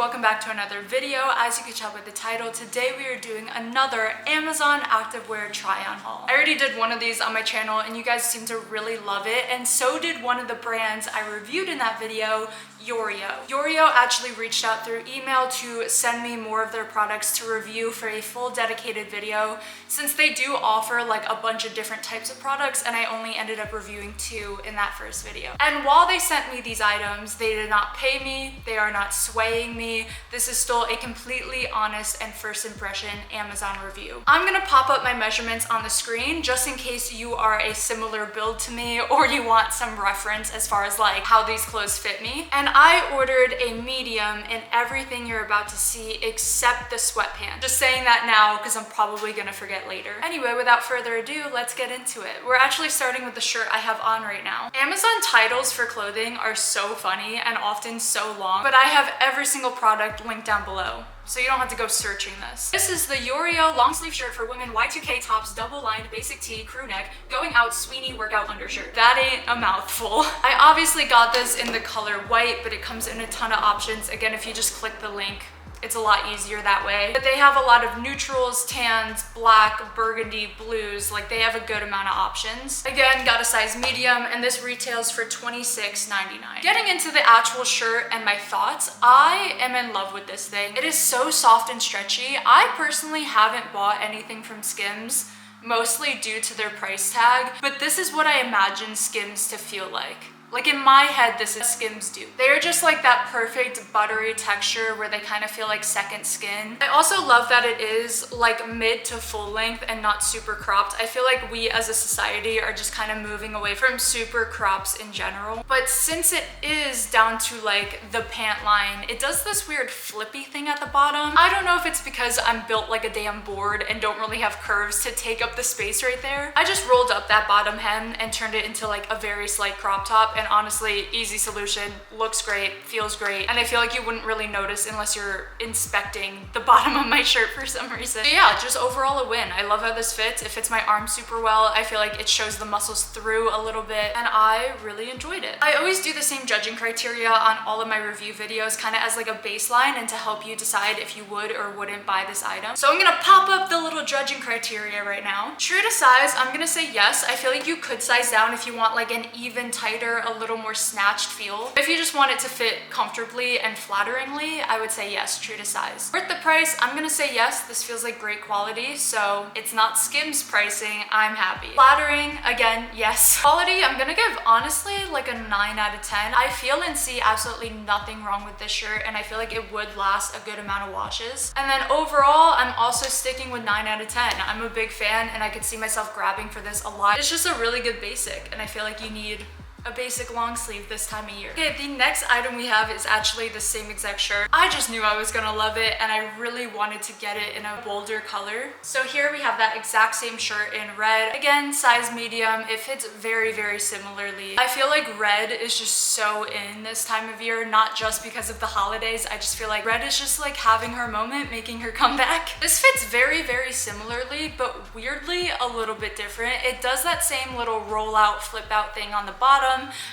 welcome back to another video. As you can tell by the title, today we are doing another Amazon activewear try-on haul. I already did one of these on my channel and you guys seem to really love it, and so did one of the brands I reviewed in that video, Yorio. Yorio actually reached out through email to send me more of their products to review for a full dedicated video, since they do offer like a bunch of different types of products and I only ended up reviewing 2 in that first video. And while they sent me these items, they did not pay me, they are not swaying me. This is still a completely honest and first impression Amazon review. I'm gonna pop up my measurements on the screen just in case you are a similar build to me or you want some reference as far as like how these clothes fit me. And I ordered a medium in everything you're about to see except the sweatpants. Just saying that now because I'm probably gonna forget later. Anyway, without further ado, let's get into it. We're actually starting with the shirt I have on right now. Amazon titles for clothing are so funny and often so long, but I have every single product linked down below, so you don't have to go searching this. This is the Yorio long sleeve shirt for women, Y2K tops, double lined, basic tee, crew neck, going out Sweeney workout undershirt. That ain't a mouthful. I obviously got this in the color white, but it comes in a ton of options. Again, if you just click the link, it's a lot easier that way. But they have a lot of neutrals, tans, black, burgundy, blues. Like, they have a good amount of options. Again, got a size medium, and this retails for $26.99. Getting into the actual shirt and my thoughts, I am in love with this thing. It is so soft and stretchy. I personally haven't bought anything from Skims, mostly due to their price tag, but this is what I imagine Skims to feel like. Like, in my head, this is Skims do. They are just like that perfect buttery texture where they kind of feel like second skin. I also love that it is like mid to full length and not super cropped. I feel like we as a society are just kind of moving away from super crops in general. But since it is down to like the pant line, it does this weird flippy thing at the bottom. I don't know if it's because I'm built like a damn board and don't really have curves to take up the space right there. I just rolled up that bottom hem and turned it into like a very slight crop top. And honestly, easy solution, looks great, feels great, and I feel like you wouldn't really notice unless you're inspecting the bottom of my shirt for some reason. But yeah, just overall a win. I love how this fits. It fits my arm super well. I feel like it shows the muscles through a little bit, and I really enjoyed it. I always do the same judging criteria on all of my review videos, kind of as like a baseline and to help you decide if you would or wouldn't buy this item. So I'm gonna pop up the little judging criteria right now. True to size, I'm gonna say yes. I feel like you could size down if you want like an even tighter, a little more snatched feel. If you just want it to fit comfortably and flatteringly, I would say yes, true to size. Worth the price, I'm gonna say yes. This feels like great quality, so it's not Skims pricing. I'm happy. Flattering, again, yes. Quality, I'm gonna give honestly like a 9 out of 10. I feel and see absolutely nothing wrong with this shirt, and I feel like it would last a good amount of washes. And then overall, I'm also sticking with 9 out of 10. I'm a big fan and I could see myself grabbing for this a lot. It's just a really good basic, and I feel like you need a basic long sleeve this time of year. Okay, the next item we have is actually the same exact shirt. I just knew I was gonna love it, and I really wanted to get it in a bolder color. So here we have that exact same shirt in red. Again, size medium. It fits very, very similarly. I feel like red is just so in this time of year, not just because of the holidays. I just feel like red is just like having her moment, making her comeback. This fits very, very similarly, but weirdly a little bit different. It does that same little roll out, flip out thing on the bottom.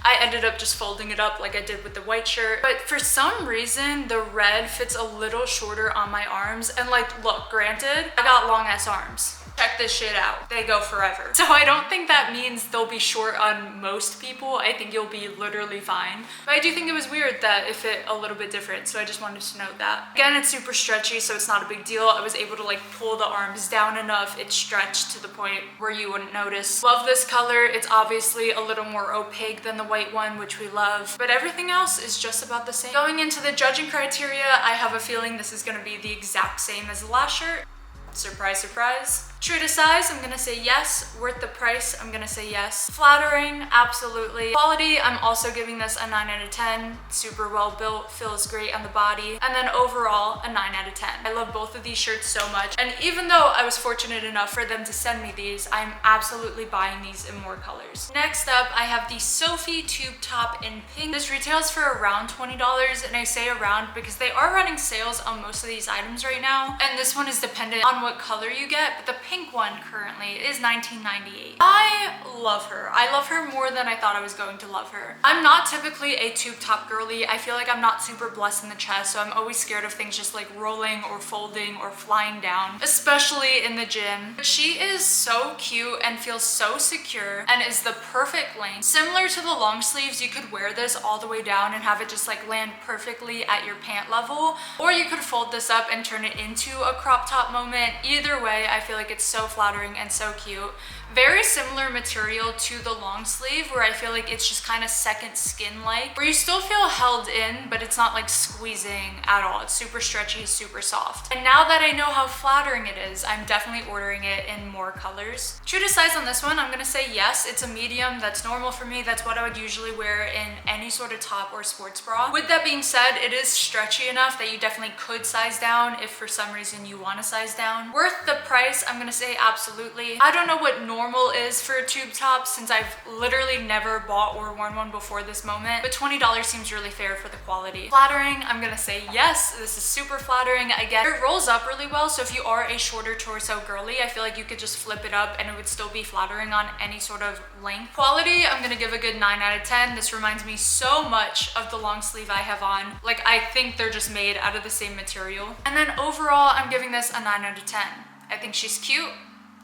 I ended up just folding it up like I did with the white shirt, but for some reason the red fits a little shorter on my arms. And like, look, granted, I got long ass arms. Check this shit out. They go forever. So I don't think that means they'll be short on most people. I think you'll be literally fine. But I do think it was weird that it fit a little bit different, so I just wanted to note that. Again, it's super stretchy, so it's not a big deal. I was able to like pull the arms down enough. It stretched to the point where you wouldn't notice. Love this color. It's obviously a little more opaque than the white one, which we love, but everything else is just about the same. Going into the judging criteria, I have a feeling this is gonna be the exact same as the last shirt. Surprise, surprise. True to size, I'm gonna say yes. Worth the price, I'm gonna say yes. Flattering, absolutely. Quality, I'm also giving this a 9 out of 10. Super well built, feels great on the body. And then overall, a 9 out of 10. I love both of these shirts so much. And even though I was fortunate enough for them to send me these, I'm absolutely buying these in more colors. Next up, I have the Sophie tube top in pink. This retails for around $20, and I say around because they are running sales on most of these items right now. And this one is dependent on on what color you get, but the pink one currently is $19.98. I love her. I love her more than I thought I was going to love her. I'm not typically a tube top girly. I feel like I'm not super blessed in the chest, so I'm always scared of things just like rolling or folding or flying down, especially in the gym. But she is so cute and feels so secure and is the perfect length. Similar to the long sleeves, you could wear this all the way down and have it just like land perfectly at your pant level, or you could fold this up and turn it into a crop top moment. Either way, I feel like it's so flattering and so cute. Very similar material to the long sleeve, where I feel like it's just kind of second skin like, where you still feel held in, but it's not like squeezing at all. It's super stretchy, super soft. And now that I know how flattering it is, I'm definitely ordering it in more colors. True to size on this one, I'm gonna say yes, it's a medium. That's normal for me. That's what I would usually wear in any sort of top or sports bra. With that being said, it is stretchy enough that you definitely could size down if for some reason you want to size down. Worth the price, I'm gonna say absolutely. I don't know what normal is for a tube top, since I've literally never bought or worn one before this moment, but $20 seems really fair for the quality. Flattering, I'm gonna say yes, this is super flattering. Again, it rolls up really well, so if you are a shorter torso girly, I feel like you could just flip it up and it would still be flattering on any sort of length. Quality, I'm gonna give a good 9 out of 10. This reminds me so much of the long sleeve I have on. Like, I think they're just made out of the same material. And then overall, I'm giving this a 9 out of 10. I think she's cute.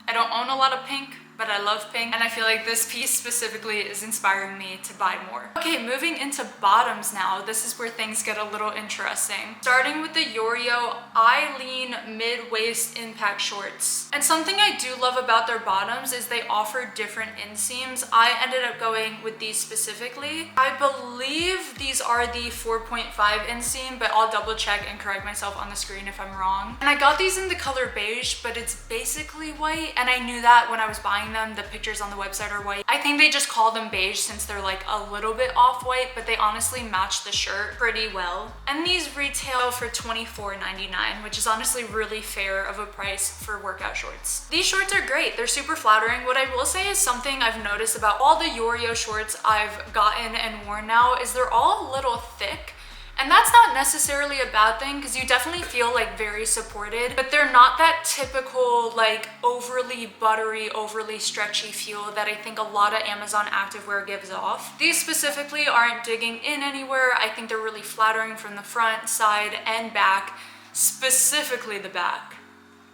I don't own a lot of pink, but I love pink, and I feel like this piece specifically is inspiring me to buy more. Okay, moving into bottoms now. This is where things get a little interesting. Starting with the Yorio Eileen mid-waist impact shorts. And something I do love about their bottoms is they offer different inseams. I ended up going with these specifically. I believe these are the 4.5 inseam, but I'll double check and correct myself on the screen if I'm wrong. And I got these in the color beige, but it's basically white, and I knew that when I was buying them. The pictures on the website are white. I think they just call them beige since they're like a little bit off-white, but they honestly match the shirt pretty well. And these retail for $24.99, which is honestly really fair of a price for workout shorts. These shorts are great. They're super flattering. What I will say is something I've noticed about all the Yorio shorts I've gotten and worn now is they're all a little thick. And that's not necessarily a bad thing, because you definitely feel like very supported, but they're not that typical like overly buttery, overly stretchy feel that I think a lot of Amazon activewear gives off. These specifically aren't digging in anywhere. I think they're really flattering from the front, side, and back, specifically the back.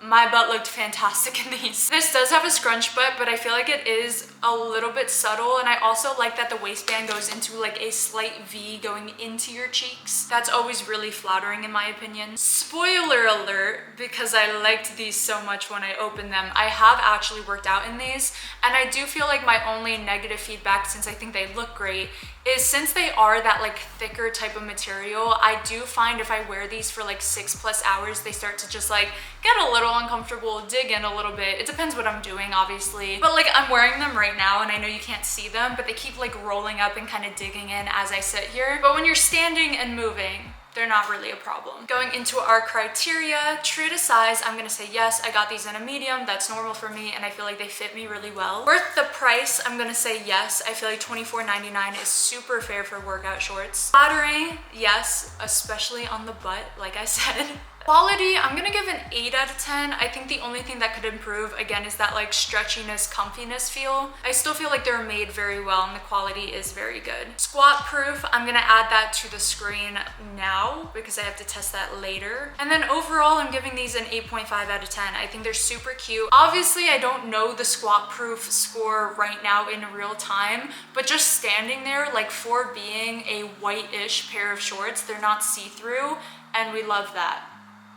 My butt looked fantastic in these. This does have a scrunch butt, but I feel like it is a little bit subtle, and I also like that the waistband goes into like a slight V going into your cheeks. That's always really flattering in my opinion. Spoiler alert, because I liked these so much when I opened them, I have actually worked out in these, and I do feel like my only negative feedback, since I think they look great, is since they are that like thicker type of material, I do find if I wear these for like 6+ hours, they start to just like get a little uncomfortable, dig in a little bit. It depends what I'm doing, obviously. But like I'm wearing them right now and I know you can't see them, but they keep like rolling up and kind of digging in as I sit here. But when you're standing and moving, they're not really a problem. Going into our criteria, true to size, I'm gonna say yes, I got these in a medium. That's normal for me, and I feel like they fit me really well. Worth the price, I'm gonna say yes. I feel like $24.99 is super fair for workout shorts. Flattering, yes, especially on the butt, like I said. Quality, I'm gonna give an 8 out of 10. I think the only thing that could improve, again, is that like stretchiness, comfiness feel. I still feel like they're made very well and the quality is very good. Squat proof, I'm gonna add that to the screen now because I have to test that later. And then overall, I'm giving these an 8.5 out of 10. I think they're super cute. Obviously, I don't know the squat proof score right now in real time, but just standing there, like for being a white-ish pair of shorts, they're not see-through, and we love that.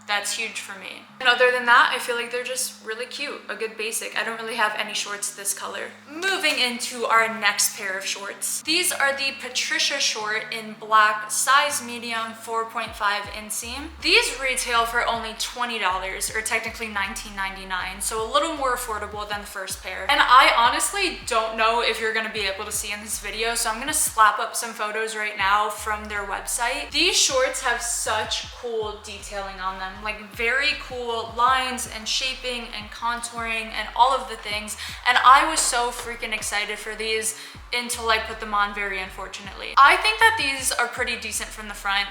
That's huge for me. And other than that, I feel like they're just really cute, a good basic. I don't really have any shorts this color. Moving into our next pair of shorts. These are the Patricia short in black, size medium, 4.5 inseam. These retail for only $20, or technically $19.99, so a little more affordable than the first pair. And I honestly don't know if you're gonna be able to see in this video, so I'm gonna slap up some photos right now from their website. These shorts have such cool detailing on them. Like very cool lines and shaping and contouring and all of the things, and I was so freaking excited for these. until I put them on, very unfortunately. I think that these are pretty decent from the front.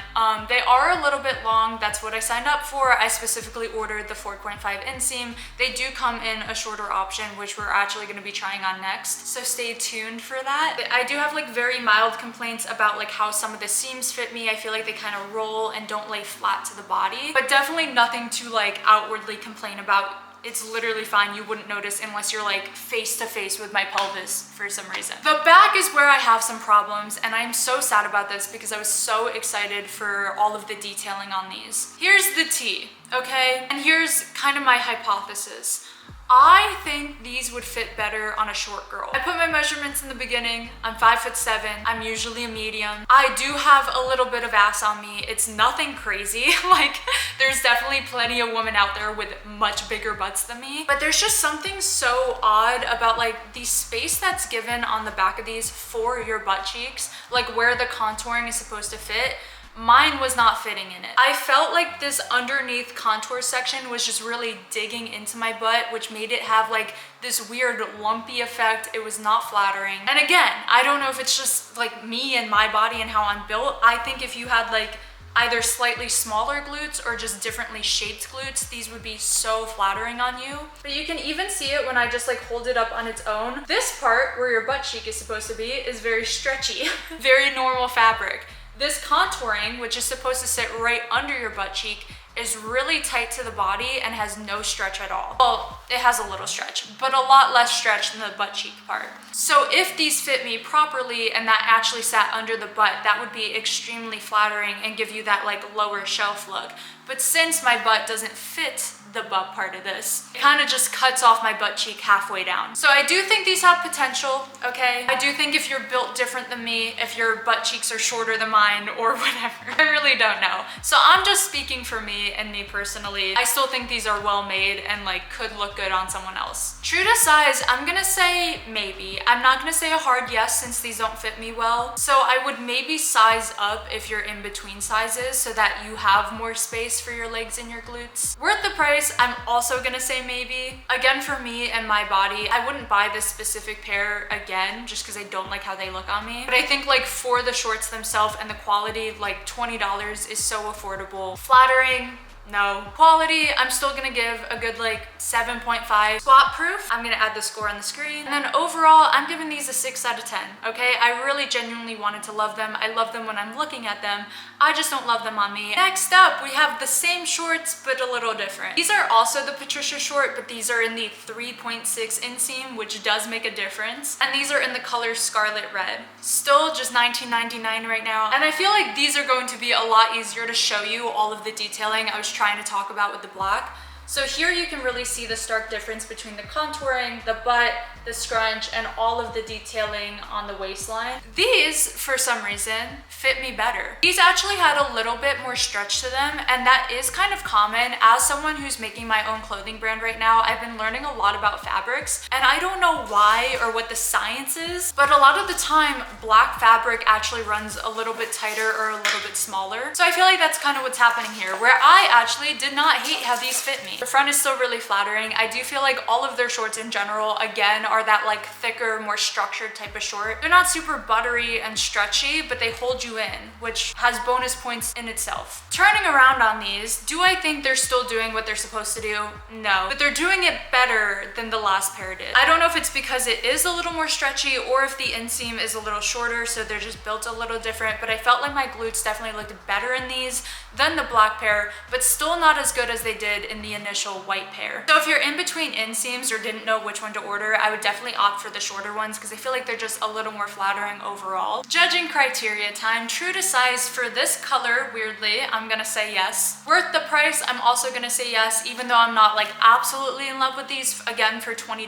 They are a little bit long. That's what I signed up for. I specifically ordered the 4.5 inseam. They do come in a shorter option, which we're actually going to be trying on next, so stay tuned for that. I do have like very mild complaints about like how some of the seams fit me. I feel like they kind of roll and don't lay flat to the body, but definitely nothing to like outwardly complain about. It's literally fine. You wouldn't notice unless you're like face to face with my pelvis for some reason. The back is where I have some problems, and I'm so sad about this because I was so excited for all of the detailing on these. Here's the tea, okay? And here's kind of my hypothesis. I think these would fit better on a short girl. I put my measurements in the beginning. I'm 5'7". I'm usually a medium. I do have a little bit of ass on me. It's nothing crazy. Like, there's definitely plenty of women out there with much bigger butts than me. But there's just something so odd about like the space that's given on the back of these for your butt cheeks, like where the contouring is supposed to fit. Mine was not fitting in it. I felt like this underneath contour section was just really digging into my butt, which made it have like this weird lumpy effect. It was not flattering. And again, I don't know if it's just like me and my body and how I'm built. I think if you had like either slightly smaller glutes or just differently shaped glutes, these would be so flattering on you. But you can even see it when I just like hold it up on its own. This part where your butt cheek is supposed to be is very stretchy, very normal fabric. This contouring, which is supposed to sit right under your butt cheek, is really tight to the body and has no stretch at all. Well, it has a little stretch, but a lot less stretch than the butt cheek part. So if these fit me properly and that actually sat under the butt, that would be extremely flattering and give you that like lower shelf look. But since my butt doesn't fit the butt part of this, it kind of just cuts off my butt cheek halfway down. So I do think these have potential, okay? I do think if you're built different than me, if your butt cheeks are shorter than mine or whatever, I really don't know. So I'm just speaking for me and me personally. I still think these are well made and like could look good on someone else. True to size, I'm gonna say maybe. I'm not gonna say a hard yes since these don't fit me well. So I would maybe size up if you're in between sizes so that you have more space for your legs and your glutes. Worth the price, I'm also gonna say maybe. Again, for me and my body, I wouldn't buy this specific pair again just because I don't like how they look on me. But I think like for the shorts themselves and the quality, like $20 is so affordable. Flattering, no. Quality, I'm still gonna give a good like 7.5. Squat proof, I'm gonna add the score on the screen. And then overall, I'm giving these a 6 out of 10, okay? I really genuinely wanted to love them. I love them when I'm looking at them. I just don't love them on me. Next up, we have the same shorts, but a little different. These are also the Patricia short, but these are in the 3.6 inseam, which does make a difference. And these are in the color Scarlet Red. Still just $19.99 right now. And I feel like these are going to be a lot easier to show you all of the detailing I was trying to talk about with the black. So here you can really see the stark difference between the contouring, the butt, the scrunch, and all of the detailing on the waistline. These, for some reason, fit me better. These actually had a little bit more stretch to them, and that is kind of common. As someone who's making my own clothing brand right now, I've been learning a lot about fabrics, and I don't know why or what the science is, but a lot of the time, black fabric actually runs a little bit tighter or a little bit smaller. So I feel like that's kind of what's happening here, where I actually did not hate how these fit me. The front is still really flattering. I do feel like all of their shorts in general, again, are that like thicker, more structured type of short. They're not super buttery and stretchy, but they hold you in, which has bonus points in itself. Turning around on these, do I think they're still doing what they're supposed to do? No, but they're doing it better than the last pair did. I don't know if it's because it is a little more stretchy or if the inseam is a little shorter, so they're just built a little different, but I felt like my glutes definitely looked better in these than the black pair, but still not as good as they did in the initial white pair. So if you're in between inseams or didn't know which one to order, I would definitely opt for the shorter ones because I feel like they're just a little more flattering overall. Judging criteria time, true to size for this color, weirdly, I'm gonna say yes. Worth the price, I'm also gonna say yes, even though I'm not like absolutely in love with these. Again, for $20,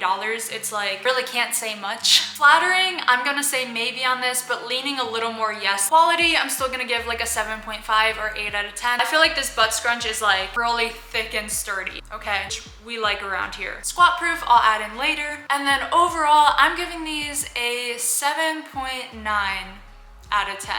it's like really can't say much. Flattering, I'm gonna say maybe on this, but leaning a little more yes. Quality, I'm still gonna give like a 7.5 or 8 out of 10. I feel like this butt scrunch is like really thick and sturdy, okay? Which we like around here. Squat proof, I'll add in later. And then overall, I'm giving these a 7.9 out of 10.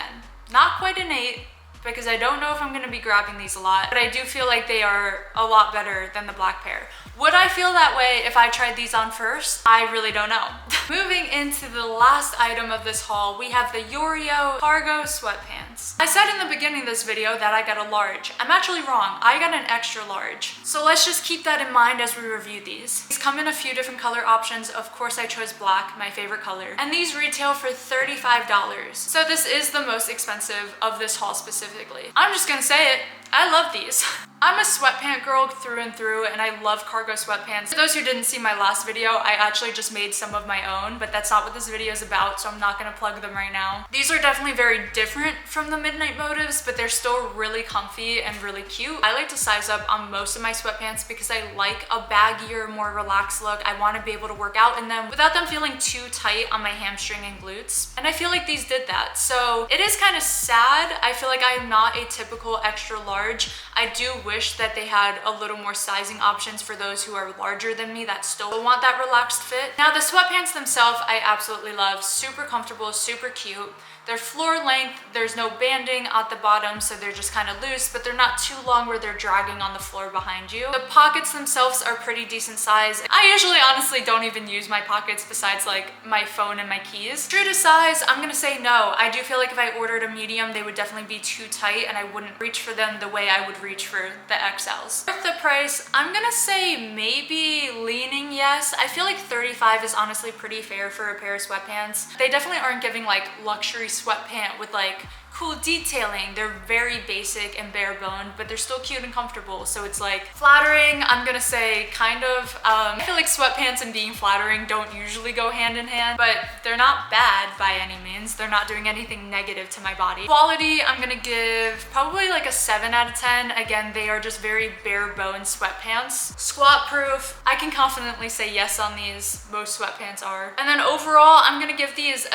Not quite an 8, because I don't know if I'm gonna be grabbing these a lot, but I do feel like they are a lot better than the black pair. Would I feel that way if I tried these on first? I really don't know. Moving into the last item of this haul, we have the Yorio cargo sweatpants. I said in the beginning of this video that I got a large. I'm actually wrong. I got an extra large. So let's just keep that in mind as we review these. These come in a few different color options. Of course, I chose black, my favorite color. And these retail for $35. So this is the most expensive of this haul specifically. I'm just gonna say it. I love these. I'm a sweatpant girl through and through, and I love cargo sweatpants. For those who didn't see my last video, I actually just made some of my own, but that's not what this video is about, so I'm not gonna plug them right now. These are definitely very different from the Midnight Motives, but they're still really comfy and really cute. I like to size up on most of my sweatpants because I like a baggier, more relaxed look. I wanna be able to work out in them without them feeling too tight on my hamstring and glutes. And I feel like these did that. So it is kind of sad. I feel like I am not a typical extra large. I do wish that they had a little more sizing options for those who are larger than me that still want that relaxed fit. Now the sweatpants themselves, I absolutely love. Super comfortable, super cute. They're floor length, there's no banding at the bottom, so they're just kind of loose, but they're not too long where they're dragging on the floor behind you. The pockets themselves are pretty decent size. I usually honestly don't even use my pockets besides like my phone and my keys. True to size, I'm gonna say no. I do feel like if I ordered a medium, they would definitely be too tight and I wouldn't reach for them the way I would reach for the XLs. Worth the price, I'm gonna say maybe leaning yes. I feel like $35 is honestly pretty fair for a pair of sweatpants. They definitely aren't giving like luxury sweatpant with like cool detailing. They're very basic and bare boned, but they're still cute and comfortable. So it's like flattering, I'm gonna say kind of. I feel like sweatpants and being flattering don't usually go hand in hand, but they're not bad by any means. They're not doing anything negative to my body. Quality, I'm gonna give probably like a 7 out of 10. Again, they are just very bare bone sweatpants. Squat proof, I can confidently say yes on these. Most sweatpants are. And then overall, I'm gonna give these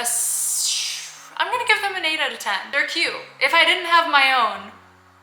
I'm gonna give them an 8 out of 10. They're cute. If I didn't have my own,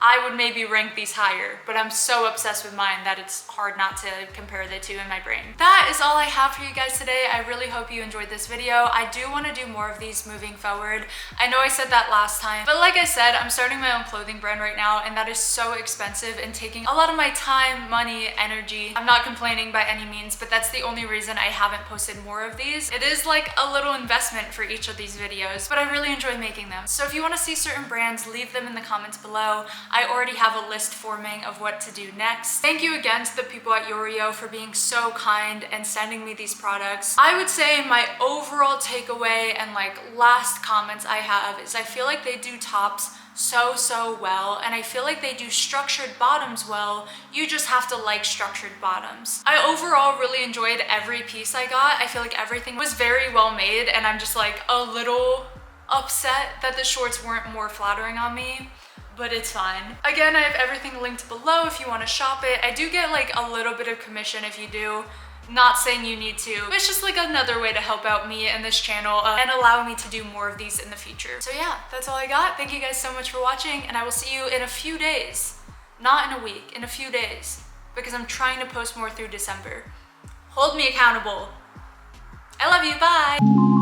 I would maybe rank these higher, but I'm so obsessed with mine that it's hard not to compare the two in my brain. That is all I have for you guys today. I really hope you enjoyed this video. I do want to do more of these moving forward. I know I said that last time, but like I said, I'm starting my own clothing brand right now, and that is so expensive and taking a lot of my time, money, energy. I'm not complaining by any means, but that's the only reason I haven't posted more of these. It is like a little investment for each of these videos, but I really enjoy making them. So if you want to see certain brands, leave them in the comments below. I already have a list forming of what to do next. Thank you again to the people at Yorio for being so kind and sending me these products. I would say my overall takeaway and like last comments I have is I feel like they do tops so well, and I feel like they do structured bottoms well. You just have to like structured bottoms. I overall really enjoyed every piece I got. I feel like everything was very well made, and I'm just like a little upset that the shorts weren't more flattering on me, but it's fine. Again, I have everything linked below if you want to shop it. I do get like a little bit of commission if you do. Not saying you need to, but it's just like another way to help out me and this channel and allow me to do more of these in the future. So yeah, that's all I got. Thank you guys so much for watching, and I will see you in a few days. Not in a week, in a few days, because I'm trying to post more through December. Hold me accountable. I love you, bye!